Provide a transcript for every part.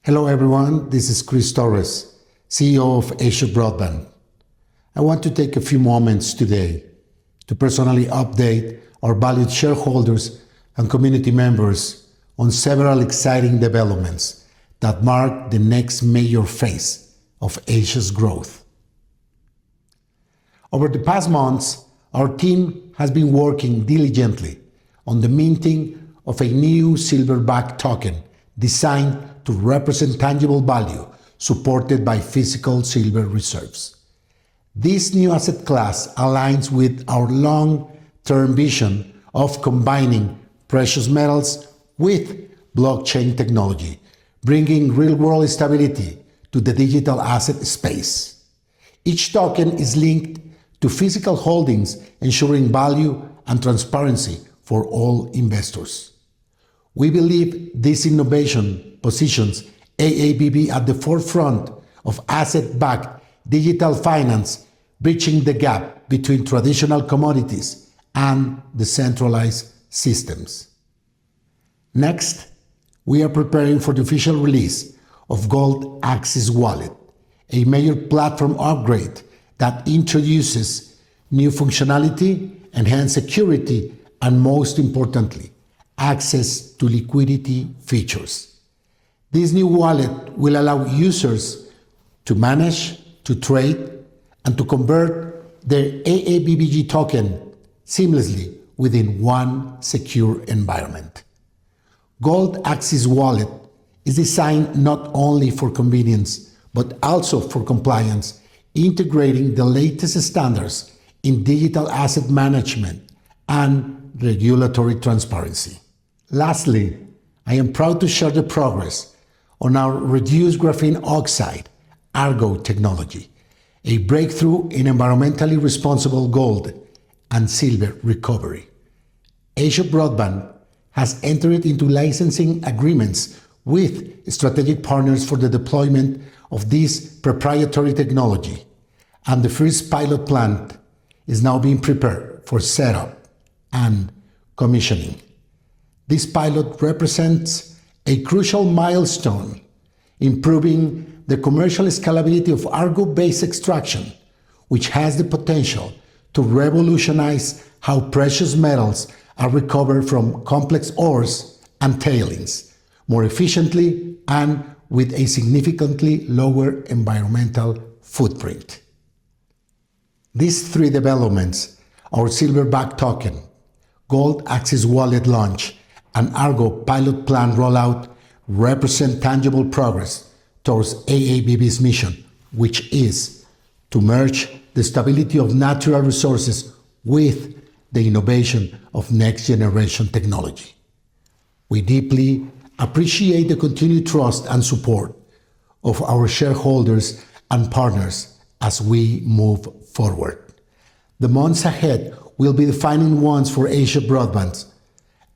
Hello everyone, this is Chris Torres, CEO of Asia Broadband. I want to take a few moments today to personally update our valued shareholders and community members on several exciting developments that mark the next major phase of Asia's growth. Over the past months, our team has been working diligently on the minting of a new Silverback token designed to represent tangible value supported by physical silver reserves. This new asset class aligns with our long-term vision of combining precious metals with blockchain technology, bringing real-world stability to the digital asset space. Each token is linked to physical holdings, ensuring value and transparency for all investors. We believe this innovation positions AABB at the forefront of asset-backed digital finance, bridging the gap between traditional commodities and decentralized systems. Next, we are preparing for the official release of GoldAxis Wallet, a major platform upgrade that introduces new functionality, enhanced security, and most importantly, access to liquidity features. This new wallet will allow users to manage, to trade, and to convert their AABBG token seamlessly within one secure environment. GoldAxis Wallet is designed not only for convenience, but also for compliance, integrating the latest standards in digital asset management and regulatory transparency. Lastly, I am proud to share the progress on our reduced graphene oxide Argo technology, a breakthrough in environmentally responsible gold and silver recovery. Asia Broadband has entered into licensing agreements with strategic partners for the deployment of this proprietary technology, and the first pilot plant is now being prepared for setup and commissioning. This pilot represents a crucial milestone, improving the commercial scalability of Argo-based extraction, which has the potential to revolutionize how precious metals are recovered from complex ores and tailings more efficiently and with a significantly lower environmental footprint. These three developments, our Silverback token, GoldAxis Wallet launch, and Argo pilot plant rollout, represent tangible progress towards AABB's mission, which is to merge the stability of natural resources with the innovation of next-generation technology. We deeply appreciate the continued trust and support of our shareholders and partners as we move forward. The months ahead will be defining ones for Asia Broadband,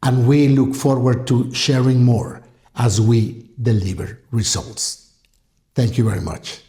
and we look forward to sharing more as we deliver results. Thank you very much.